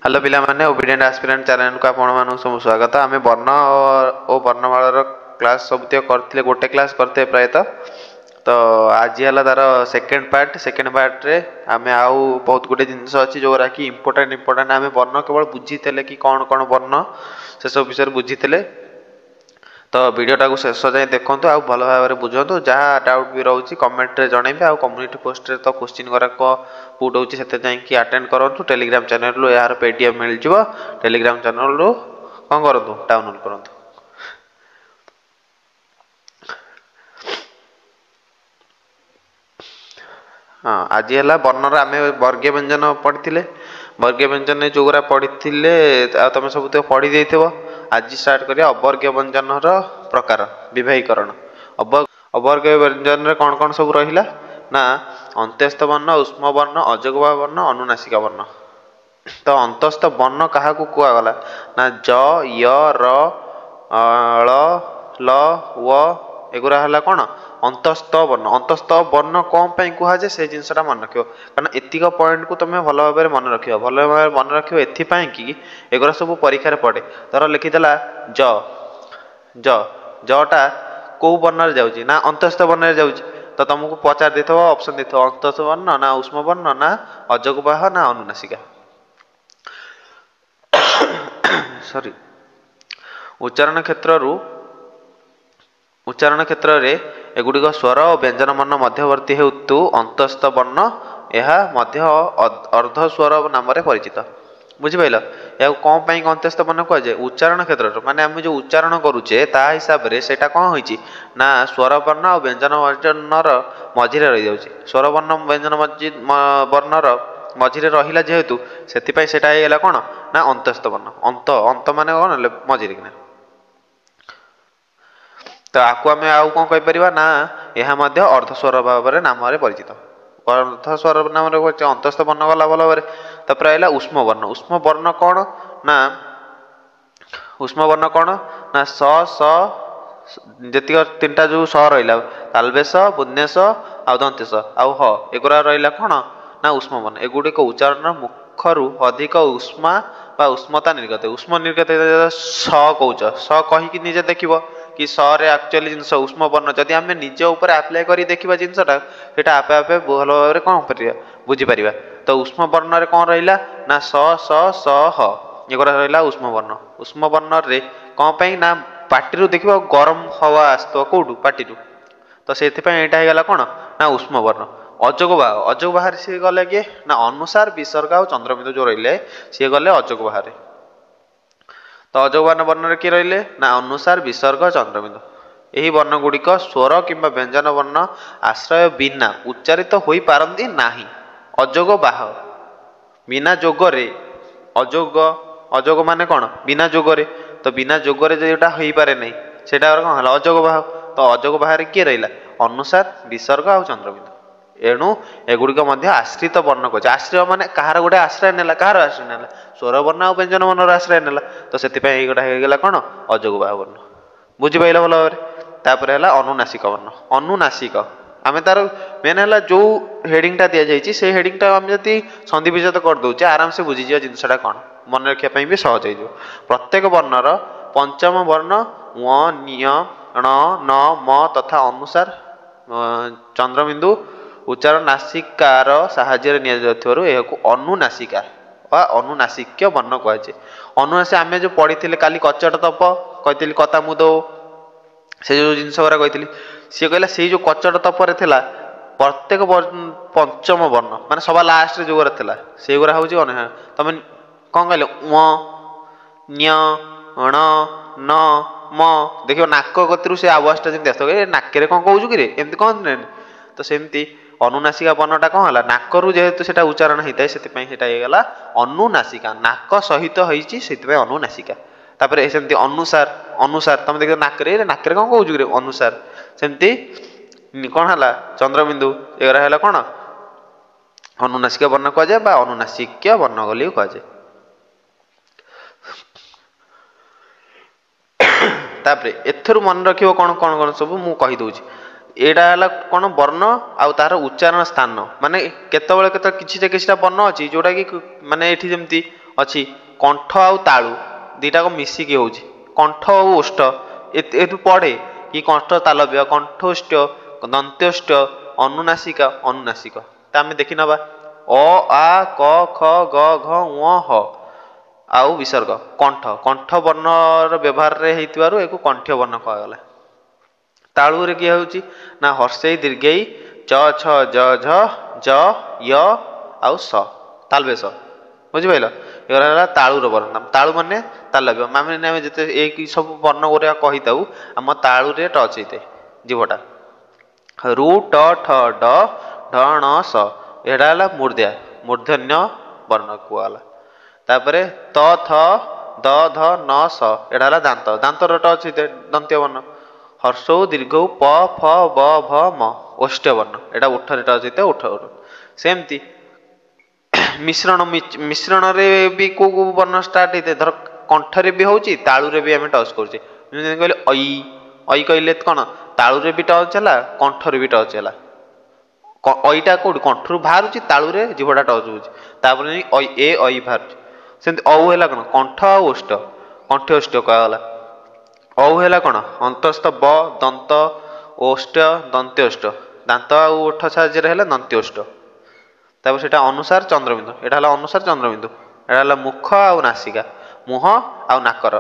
Hello पिला माने obedient aspirant channel को आपण मानु सब स्वागत। आमे वर्ण और वर्णमाला क्लास सब करथिले गोटे क्लास करथे प्रायतः। तो आज हला तार सेकंड पार्ट रे आमे आउ बहुत गुटे जिंस अछि जोरा कि इंपोर्टेंट आमे वर्ण केवल बुझीतेले कि कोन कोन वर्ण से सब विषय बुझीतेले। तो वीडियोटा को शेष जाए देखंतु आ भल भाव में बुझंतु। जहाँ डाउट भी रोचे कमेंट रे जणैबे आ कम्युनिटी पोस्ट रे तो क्वेश्चन कराक पुट होची सेते जाई कि अटेंड करंतु। टेलीग्राम चैनल रो यार पीडीएफ मिल जिवो। टेलीग्राम चैनल रो कोन करंतु डाउनलोड करंतु। हाँ आज है वर्णर आम वर्गीय व्यंजन पढ़ी वर्गीय व्यंजन जोगरा पढ़ी तुम सब तो पढ़ी जाइए। आज स्टार्ट करिया अवर्गीय व्यंजन प्रकार विभागीकरण। अवर्गीय व्यंजन कौन कौन सब रहिला ना अंत्यस्थ वर्ण, उष्म वर्ण, अजगवा वर्ण, अनुनासिका वर्ण। तो अंतस्थ वर्ण क्या कहगला ना ज य र ळ ल व एगुरा है कौन अंतस्थ वर्ण। अंतस्थ वर्ण कौन पर कहुए से जिनसा मन रख कारण एतिक पॉइंट को तुम भल भाव में मन रख भल भाव मन रख कि एगुरा सब परीक्षा पड़े। धर लिखिदेला ज ज जटा कौ वर्ण जाऊँगी ना अंतस्थ वर्ण जाऊँगी। तो तुमको पचार दे ऑप्शन दे अंतस्थ वर्ण ना उष्म वर्ण ना अजगवाह ना अनुनासिका। सॉरी उच्चारण क्षेत्र रे एगुड़िक स्वर और व्यंजन वर्ण मध्यवर्ती हेतु अंतस्थ वर्ण यह मध्य अर्ध स्वर नाम परिचित। बुझिपाल या कौन पाई अंतस्थ वर्ण कहुए उच्चारण क्षेत्र माने आम जो उच्चारण करुचे ता हिसाब से सेटा कौन होइछि ना स्वर वर्ण और व्यंजन वर्णर मझिरे रही जाउछि। स्वर वर्ण व्यंजन वर्णर मझिरे रहिला जेहेतु सेति सेटा हेला कौन ना अंतस्थ वर्ण। अंत अंत माने कौन मझिरे किना। तो आपको आम आउ कौन कहीपर ना यह अर्धस्वर भाव नाम परिचित। अर्धस्वर नाम अंतस्थ वर्ण गला भल भाव। तापर आइला उष्म वर्ण। उष्म वर्ण कौन ना उष्म वर्ण कौन ना स स जी तीन जो स रहा तालबेश बुन्देश आउ दंतेश आउ ह एगुरा रहा कौन ना उष्म वर्ण। एगुड़िक उच्चारण मुखर अधिक उष्मा बा उष्मता निर्गत। उष्म निर्गत स कौच स कहीकि निजे देखिब कि सरे एक्चुअली जिनस उष्म वर्ण जदि आम निज उपर आप्लाय करी देखा जिनसटा सेटा आपे आपे भल भाव में कौन कर बुझीपर। तो उष्म वर्ण कौन रहा ना स स स ह एगुरा रहा उष्म वर्ण। उष्म वर्ण रे कौन पाई ना पार्टी देख गरम हवा आसो कौटू पार्टी। तो से यहाँ कौन ना उष्म वर्ण। अजगवाह सी गले किए ना अनुसार विसर्ग आ चंद्रबिंदु जो रही सी गले अजगवाह। तो अजगवान वर्ण किए रहिले ना अनुसार विसर्ग चंद्रबिंदु। यही वर्ण गुड़िक स्वर किंबा व्यंजन वर्ण आश्रय बिना उच्चारित हो पारती नाही। अजगवाह बिना जोगरे अजोग अजोग माने कौन बिना जोगरे। तो बिना जोगरे जोटा हो पारे नहीं सेटा कौन है अजगवाह। तो अजगवाह किए रहा अनुसार विसर्ग आ चंद्रबिंदु। एणु एगुड़िक आश्रित वर्ण कहे। आश्रय माने कहार गोटे आश्रय नेला कहार आश्रय नेला स्वर वर्ण आ व्यंजन वर्ण आश्रय नेला। तो से गोटा कौन अजगवाह वर्ण। बुझिपाल भल भाव। तापर है अनुनासिक वर्ण। अनुनासिक आम तार मेन है जो हेडिंगटा दि जाइए से हेडिंगटा आम जब संधि विच्छेद करदे आराम से बुझीज जिनसा कौन मन रखापी भी सहज हो। प्रत्येक वर्णर पंचम वर्ण व निय ण न म तथा अनुसार चंद्रबिंदु उच्चारण नासिकार साहाय्य यह अनुनासिका वा अनुनासिक्य वर्ण कहुए। अनुनासिक आम जो पढ़ी काली कचट तप कही कता मुदो से जो जिनस गुरा कही सी कहला से जो कचट तपर थिला प्रत्येक पंचम वर्ण माने सभा लास्ट जो गुरा थिला से गुरा हूँ तुम कौन कहले ण्य ण न म देख नाक कतु से आवाजटा जमी आस नाक कौन कहूँ कि एमती कहते। तो सेमती अनुनासिका वर्णटा कौन है नाकरू जेहेतु से उच्चारण होता है से अनुनासिका नाक सहित होती अनुनासिका। तापर सेमती अनुसार अनुसार तुम देख नाकरे नाकरे कौन कहूँ कि अनुसार सेमती कौन है चंद्रबिंदु एगरा है कौन अनुनासिक वर्ण कहुए बा अनुनासिक्य वर्ण बोली कहुए। तापर एथर मन रख कौन कौन कौन सब मु कहीदे एटा है कौन वर्ण आउ तार उच्चारण स्थान माने केतबेले किसी वर्ण अच्छी जोटा कि माने एठी जमती ଅଛି କଣ୍ଠ ଆଉ ତାଳୁ ଦୁଇଟାକ ମିଶିକି ହେଉଛି କଣ୍ଠ ଆଉ ଓଷ୍ଠ ଏଠୁ ପଡ଼େ କି କଣ୍ଠ ତାଲବ୍ୟ କଣ୍ଠୋଷ୍ଠ ଦନ୍ତ୍ୟୋଷ୍ଠ ଅନୁନାସିକା ଅନୁନାସିକ ତ ଆମେ ଦେଖିନେବା ଅ ଆ କ ଖ ଗ ଘ ଙ ହ ଆଉ ବିସର୍ଗ କଣ୍ଠ କଣ୍ଠ ବର୍ଣ୍ଣର ବ୍ୟବହାରରେ ହେଇଥିବାରୁ ଏକୁ କଣ୍ଠ୍ୟ ବର୍ଣ୍ଣ କୁହାଗଲା। ତାଳୁରେ କିଏ ହେଉଛି ନା ହର୍ଷେଇ ଦୀର୍ଘେଇ ଚ ଛ ଜ ଝ ଜ ୟ ଆଉ ସ ତାଲବେଶ ବୁଝିପାରିଲ ଏଗୁରା ହେଲା ତାଳୁର ବର୍ଣ୍ଣ ତାଳୁ ମାନେ ତାଲବ୍ୟ ମାନେ ଆମେ ଯେତେ ଏଇ ସବୁ ବର୍ଣ୍ଣ ଗୁଡ଼ା କହିଥାଉ ଆମ ତାଳୁରେ ଟଚ୍ ହେଇଥାଏ ଜୀବଟା ରୁ ଟ ଠ ଡ ଢ ଣ ସ ଏଇଟା ହେଲା ମୂର୍ଧନ୍ୟ ବର୍ଣ୍ଣ କୁହାଗଲା। ତାପରେ ତ ଥ ଦ ଧ ନ ସ ଏଇଟା ହେଲା ଦାନ୍ତ ଦାନ୍ତର ଟଚ୍ ହେଇଥାଏ ଦନ୍ତ୍ୟ ବର୍ଣ୍ଣ ହର୍ଷଉ ଦୀର୍ଘଉ ପ ଫ ବ ଭ ମ ଓଷ୍ଠ ବର୍ଣ୍ଣ ଏଇଟା ଉଠରେ ଟଚ୍ ହେଇଥାଏ ଉଠ ସେମିତି ମିଶ୍ରଣରେ ବି କୋଉ କୋଉ ବର୍ଣ୍ଣ ଷ୍ଟାର୍ଟ ହେଇଥାଏ ଧର କଣ୍ଠରେ ବି ହେଉଛି ତାଳୁରେ ବି ଆମେ ଟଚ୍ କରୁଛେ ଯେମିତି କହିଲେ ଐ କହିଲେ କ'ଣ ତାଳୁରେ ବି ଟଚ୍ ହେଲା କଣ୍ଠରେ ବି ଟଚ୍ ହେଲା ଐଟା କୋଉଠି କଣ୍ଠରୁ ବାହାରୁଛି ତାଳୁରେ ଜିଭଟା ଟଚ୍ ହେଉଛି ତାପରେ ଏ ଐ ବାହାରୁଛି ସେମିତି ଔ ହେଲା କ'ଣ କଣ୍ଠ ଆଉ ଓଷ୍ଠ କଣ୍ଠୋଷ୍ଠ କୁହାଗଲା। ଔ ହେଲା କ'ଣ ଅନ୍ତସ୍ଥ ବ ଦନ୍ତ ଓଷ୍ଠ ଦନ୍ତ୍ୟୋଷ୍ଠ ଦାନ୍ତ ଆଉ ଓଠ ସାହାଯ୍ୟରେ ହେଲା ଦନ୍ତ୍ୟୋଷ୍ଠ ତାପରେ ସେଇଟା ଅନୁସାର ଚନ୍ଦ୍ରବିନ୍ଦୁ ଏଇଟା ହେଲା ଅନୁସାର ଚନ୍ଦ୍ରବିନ୍ଦୁ ଏଇଟା ହେଲା ମୁଖ ଆଉ ନାସିକା ମୁହଁ ଆଉ ନାକର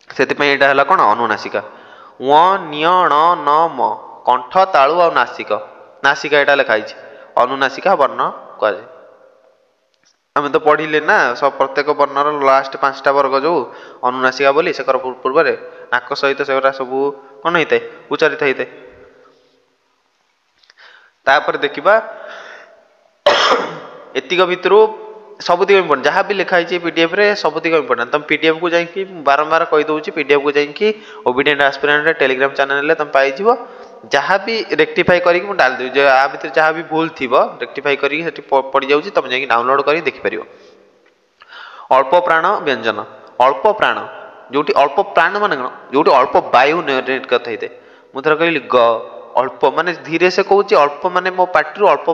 ସେଥିପାଇଁ ଏଇଟା ହେଲା କ'ଣ ଅନୁନାସିକା ୱ ଣ୍ୟ ଣ ନ ମ କଣ୍ଠ ତାଳୁ ଆଉ ନାସିକା ଏଇଟା ଲେଖା ହେଇଛି ଅନୁନାସିକା ବର୍ଣ୍ଣ କୁହାଯାଏ। ଆମେ ତ ପଢିଲେ ନା ପ୍ରତ୍ୟେକ ବର୍ଣ୍ଣର ଲାଷ୍ଟ 5ଟା ବର୍ଗ ଯୋଉ ଅନୁନାସିକା ବୋଲି ସେ ପୂର୍ବରେ ନାକ ସହିତ ସେଗୁଡ଼ା ସବୁ କ'ଣ ହେଇଥାଏ ଉଚ୍ଚାରିତ ହେଇଥାଏ। ତାପରେ ଦେଖିବା ଏତିକ ଭିତରୁ ସବୁତିକ ଇମ୍ପୋର୍ଟାଣ୍ଟ ଯାହା ବି ଲେଖା ହେଇଛି ପିଡିଏଫରେ ସବୁତିକ ଇମ୍ପୋର୍ଟାଣ୍ଟ ତମେ ପିଡିଏଫକୁ ଯାଇକି ବାରମ୍ବାର କହିଦେଉଛି ପିଡିଏଫକୁ ଯାଇକି ଓବିଡିଏଣ୍ଟ ଆସ୍ପିରାଣ୍ଟ ଟେଲିଗ୍ରାମ ଚ୍ୟାନେଲରେ ତମେ ପାଇଯିବ ଯାହା ବି ରେକ୍ଟିଫାଇ କରିକି ମୁଁ ଡାଲିଦେବି ଯେ ଆ ଭିତରେ ଯାହା ବି ଭୁଲ ଥିବ ରେକ୍ଟିଫାଇ କରିକି ସେଠି ପଡ଼ିଯାଉଛି ତମେ ଯାଇକି ଡାଉନଲୋଡ୍ କରିକି ଦେଖିପାରିବ। ଅଳ୍ପ ପ୍ରାଣ ବ୍ୟଞ୍ଜନ ଅଳ୍ପ ପ୍ରାଣ ଯୋଉଠି ଅଳ୍ପ ପ୍ରାଣ ମାନେ କ'ଣ ଯୋଉଠି ଅଳ୍ପ ବାୟୁ ନିର୍ଗତ ହେଇଥାଏ ମୁଁ ଥର କହିଲି ଗ ଅଳ୍ପ ମାନେ ଧୀରେ ସେ କହୁଛି ଅଳ୍ପ ମାନେ ମୋ ପାଟିରୁ ଅଳ୍ପ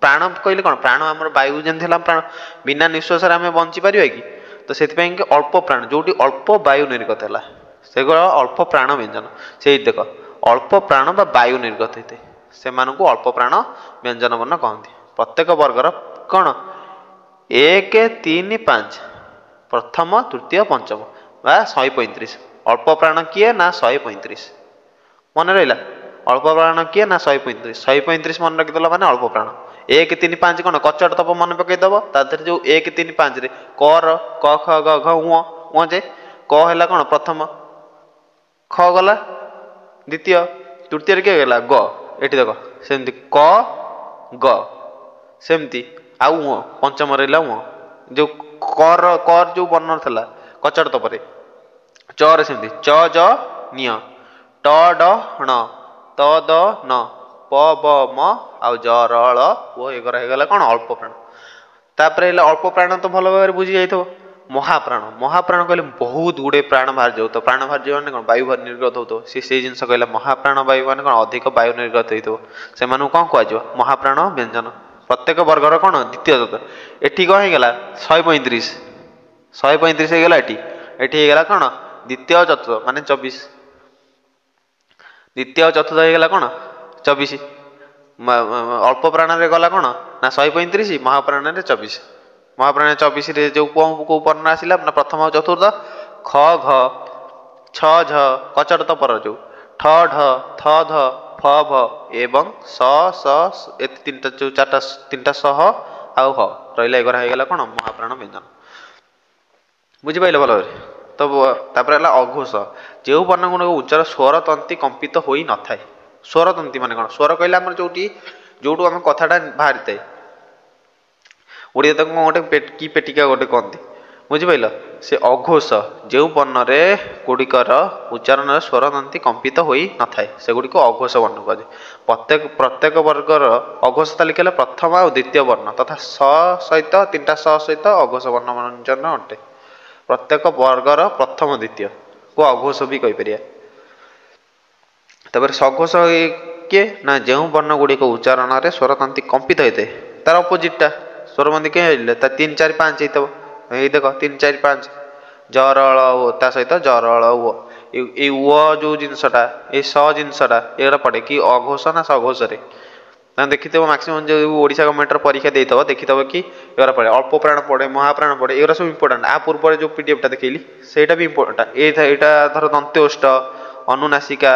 ପ୍ରାଣ କହିଲେ କ'ଣ ପ୍ରାଣ ଆମର ବାୟୁ ଯେମିତି ହେଲା ପ୍ରାଣ ବିନା ନିଶ୍ୱାସରେ ଆମେ ବଞ୍ଚିପାରିବା କି ତ ସେଥିପାଇଁ କି ଅଳ୍ପ ପ୍ରାଣ ଯୋଉଠି ଅଳ୍ପ ବାୟୁ ନିର୍ଗତ ହେଲା ସେଗୁଡ଼ା ଅଳ୍ପ ପ୍ରାଣ ବ୍ୟଞ୍ଜନ ସେଇଠି ଦେଖ ଅଳ୍ପ ପ୍ରାଣ ବା ବାୟୁ ନିର୍ଗତ ହେଇଥାଏ ସେମାନଙ୍କୁ ଅଳ୍ପ ପ୍ରାଣ ବ୍ୟଞ୍ଜନ ବର୍ଣ୍ଣ କହନ୍ତି। ପ୍ରତ୍ୟେକ ବର୍ଗର କ'ଣ 1 3 5 ପ୍ରଥମ ତୃତୀୟ ପଞ୍ଚମ ବା 135 ଅଳ୍ପ ପ୍ରାଣ କିଏ ନା 135 ମନେ ରହିଲା ଅଳ୍ପ ପ୍ରାଣ କିଏ ନା 135 ମନେ ରଖିଦେଲ ମାନେ ଅଳ୍ପ ପ୍ରାଣ 1 3 5 କ'ଣ କଚଟ ତପ ମନେ ପକେଇଦବ ତା ଦେହରେ ଯୋଉ 1 3 5 ରେ କର କ ଖ ଗ ଘ ଙ ଯେ କ ହେଲା କ'ଣ ପ୍ରଥମ ଖ ଗଲା ଦ୍ୱିତୀୟ ତୃତୀୟରେ କିଏ ଗଲା ଗ ଏଠି ଦେଖ ସେମିତି କ ଗ ସେମିତି ଆଉ ପଞ୍ଚମ ରହିଲା ଯୋଉ କର ଯୋଉ ବର୍ଣ୍ଣ ଥିଲା କଚଟ ତପରେ ଚରେ ସେମିତି ଚ ଜ ନିୟ ଟ ଡ ଣ ତ ଦ ନ ପ ବ ମ ଆଉ ଜ ର ଳ ଓ ଏଗରା ହେଇଗଲା କ'ଣ ଅଳ୍ପ ପ୍ରାଣ। ତାପରେ ହେଲା ଅଳ୍ପ ପ୍ରାଣ ତ ଭଲ ଭାବରେ ବୁଝି ଯାଇଥିବ। ମହାପ୍ରାଣ କହିଲେ ବହୁତ ଗୁଡେ ପ୍ରାଣ ବାହାରି ଯାଉଥିବ ପ୍ରାଣ ବାହାରି ଯିବ ମାନେ କ'ଣ ବାୟୁ ନିର୍ଗତ ହଉଥିବ ସେଇ ଜିନିଷ କହିଲା ମହାପ୍ରାଣ ବାୟୁ ମାନେ କ'ଣ ଅଧିକ ବାୟୁ ନିର୍ଗତ ହେଇଥିବ ସେମାନଙ୍କୁ କ'ଣ କୁହାଯିବ ମହାପ୍ରାଣ ବ୍ୟଞ୍ଜନ। ପ୍ରତ୍ୟେକ ବର୍ଗର କ'ଣ ଦ୍ୱିତୀୟ ଏଠି କ'ଣ ହେଇଗଲା 135 ହେଇଗଲା ଏଠି ହେଇଗଲା କ'ଣ ଦ୍ୱିତୀୟ ଚତୁର୍ଥ ମାନେ 24 ଦ୍ୱିତୀୟ ଚତୁର୍ଥ ହେଇଗଲା କ'ଣ 24 ଅଳ୍ପ ପ୍ରାଣରେ ଗଲା କ'ଣ ନା 135 ମହାପ୍ରାଣରେ 24 ମହାପ୍ରାଣରେ 24ରେ ଯୋଉ କୋଉ ବର୍ଣ୍ଣ ଆସିଲା ନା ପ୍ରଥମ ଆଉ ଚତୁର୍ଥ ଖ ଘ ଛ ଝ କଚଟ ତପର ଯୋଉ ଠ ଢ ଥ ଧ ଫ ଭ ଏବଂ ସ ସ ଏତେ ତିନିଟା ସହ ଆଉ ହ ରହିଲା ଏଗରା ହେଇଗଲା କ'ଣ ମହାପ୍ରାଣ ବ୍ୟଞ୍ଜନ ବୁଝିପାରିଲ ଭଲ ଭାବରେ। ତ ତାପରେ ହେଲା ଅଘୋଷ ଯେଉଁ ବର୍ଣ୍ଣ ଗୁଣକ ଉଚ୍ଚାର ସ୍ୱର ତନ୍ତି କମ୍ପିତ ହୋଇ ନଥାଏ ସ୍ୱର ତନ୍ତି ମାନେ କ'ଣ ସ୍ୱର କହିଲେ ଆମର ଯୋଉଠୁ ଆମ କଥାଟା ବାହାରିଥାଏ ଓଡ଼ିଆ ତାକୁ ଗୋଟେ କି ପେଟିକା ଗୋଟେ କହନ୍ତି ବୁଝିପାରିଲ ସେ ଅଘୋଷ ଯେଉଁ ବର୍ଣ୍ଣରେ ଗୁଡ଼ିକର ଉଚ୍ଚାରଣରେ ସ୍ୱର ତନ୍ତି କମ୍ପିତ ହୋଇ ନଥାଏ ସେଗୁଡ଼ିକୁ ଅଘୋଷ ବର୍ଣ୍ଣ କୁହାଯାଏ। ପ୍ରତ୍ୟେକ ବର୍ଗର ଅଘୋଷ ତାଲିକା ହେଲେ ପ୍ରଥମ ଆଉ ଦ୍ୱିତୀୟ ବର୍ଣ୍ଣ ତଥା ସ ସହିତ 3ଟା ସ ସହିତ ଅଘୋଷ ବର୍ଣ୍ଣ ବ୍ୟଞ୍ଜନ ଅଟେ। ପ୍ରତ୍ୟେକ ବର୍ଗର ପ୍ରଥମ ଦ୍ୱିତୀୟ କୁ ଅଘୋଷ ବି କହିପାରିବା। ତାପରେ ସଘୋଷ କିଏ ନା ଯେଉଁ ବର୍ଣ୍ଣ ଗୁଡ଼ିକ ଉଚ୍ଚାରଣରେ ସ୍ୱରତନ୍ତି କମ୍ପିତ ହୋଇଥାଏ तार अपोजिटा स्वरबंदी कहीं आइले ता 3 4 5 हेतब एई देखो 3 4 5 जरल ओ ता सहित जरल ओ ए उ जो जिनसटा ए स जिनसटा एरा पड़े कि अघोष ना सघोष रे ना देखिथबो मैक्सिमम जो ओडिसा गवर्नमेंट रो परीक्षा देइथबो देखिथबो कि एरा पड़े अल्प प्राण पड़े महाप्राण पड़े एरा सब इंपोर्टेंट आ पूर्व जो पीडीएफ टा देखैली सेटा भी इंपोर्टेंट एटा धर दंत्योष्ट अनुनासिका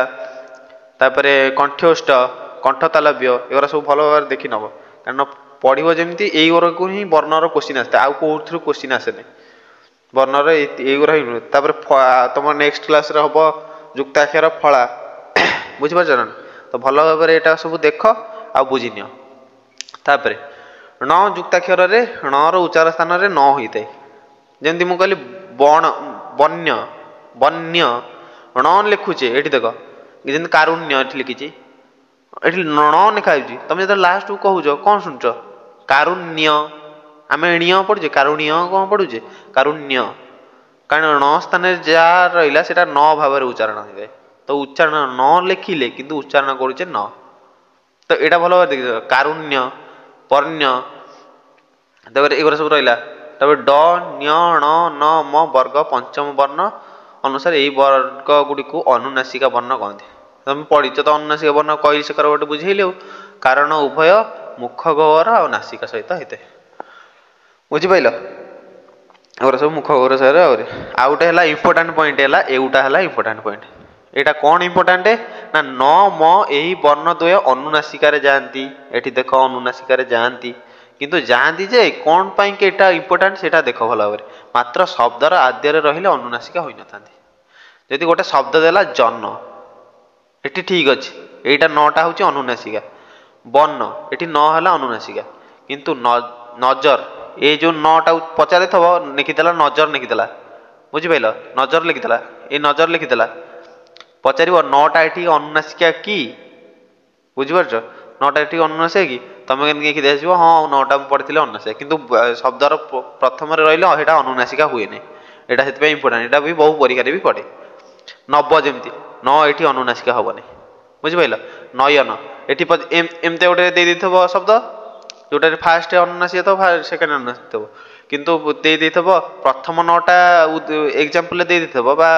तापरे कंठ्योष्ट कंठतालव्य एरा सब भलो भाबरे देखि नबो कारण पढ़िबो जेमती एई ओर को ही वर्णर क्वेश्चन आस्ते आ कोथ्रु क्वेश्चन आसे नै वर्णर एई ओर ही तापरे तुम नेक्स्ट क्लास रे हबो युक्ताक्षर फला बुझि पाछ ना तो भलो भाबरे एटा सब देखो आ बुझि नियो तापरे न युक्ताक्षर रे न रो उच्चार स्थान रे न होइते जेमती मु कहली बण वन्य वन्य न लिखुचे एठी देखो जेमती कारुण्य एठी लिखिची एठी न लिखा होइची तमे जब लास्ट को कहूछ कोन सुनछ कारुण्य आमे ण्य पढुचे कारुण्य कोन पढुचे कारुण्य कारण न स्थान रे जा रहिला सेटा न भाबरे उच्चारण होइबे तो उच्चारण न लिखिले किंतु उच्चारण करूचे न तो एटा भलो भाबरे देखि कारुण्य पर्ण्य तबरे एगोरा सब रहिला तबे ड न्य ण न म वर्ग पंचम वर्ण अनुसार एई वर्ग गुडी को अनुनासिका वर्ण कहते तुम पढ़िच तो अनुनासिका वर्ण कहि से कर गोटे बुझेइले कारण उभय मुख गहर और नासिका सहित हेते बुझि पाइलो और सब मुख गहर सहित और आउटे हला इंपोर्टेंट पॉइंट हला एउटा हला इंपोर्टेंट पॉइंट एटा कोन इंपोर्टेंट ना न म एही वर्ण द्वय अनुनासिका रे जानती एठी देखो अनुनासिका रे जानती किंतु जानती जे कोन पई के एटा इंपोर्टेंट सेटा देखो भलो भाबरे मात्र शब्दर आद्य रे रहिले अनुनासिका होई नथांती जदि गोटे शब्द देला जन एठी ठीक अछि एटा नटा होची अनुनासिका वर्ण एठी न हला अनुनासिका किंतु नजर ए जो नटा पचारे थबो लिखितला नजर लिखितला बुझि पाइलो नजर लिखितला ए नजर लिखितला पचारिबो नटा एठी अनुनासिका की बुझि पारछ नटा एठी अनुनासिका की तमे केन लिखि देसिबो हां नटा पढिथिले अनुनासिका किंतु शब्दर प्रथम रे रहिले एटा अनुनासिका हुए नै एटा हेतबे इंपोर्टेंट एटा भी बहु परीक्षा रे भी पड़े नब जेमती न एठी अनुनासिका हबनी बुझि पाइलो नयन एठी एमते गोटे दे दिथबो शब्द जोटा फास्ट अनुनासिका तो सेकंड अनुनासिका तो किंतु दे दिथबो प्रथम नटा एग्जांपल दे दिथबो बा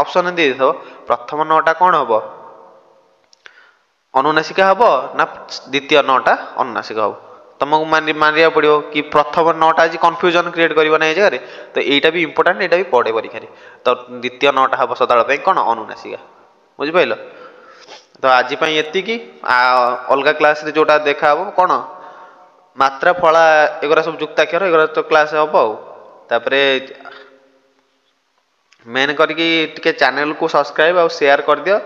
ऑप्शन दे दिथबो प्रथम नटा कोन हबो अनुनासिका हबो ना द्वितीय नटा अनुनासिका हबो तुमको मानिया पड़ो कि प्रथम नटा आज कन्फ्यूजन क्रिएट करबा नै जगह तो एटा भी इंपोर्टेंट एटा भी पड़े परीक्षा रे तो द्वितीय नटा हबो सदाळ पे कोन अनुनासिका बुझि पाइलो तो आज पई एति की अलगा क्लास रे जोटा देखा हबो कोन मात्रा फला एगरा सब युक्ताक्षर एगरा तो क्लास हबो तापरे मेन करके टिके चैनल को सब्सक्राइब और शेयर कर दियो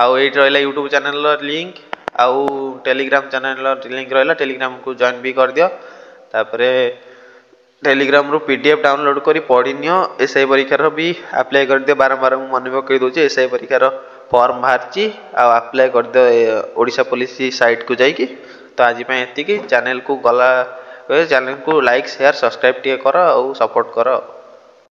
आउ एट रहिला यूट्यूब चैनल लिंक आउ टेलीग्राम चैनल लिंक रहिला टेलीग्राम को जॉइन भी कर दियो तापरे टेलीग्राम रो पीडीएफ डाउनलोड करी पढ़ी नियो एसआई परीक्षा रो भी अप्लाई कर दियो बारंबार मन पकई दोचे एसआई परीक्षा रो फॉर्म बाहरची आ अप्लाई कर दियो ओडिशा पुलिस साइट को जाई की तो आज पई एति की चैनल को गला चैनल को लाइक शेयर सब्सक्राइब टिके करो और सपोर्ट करो।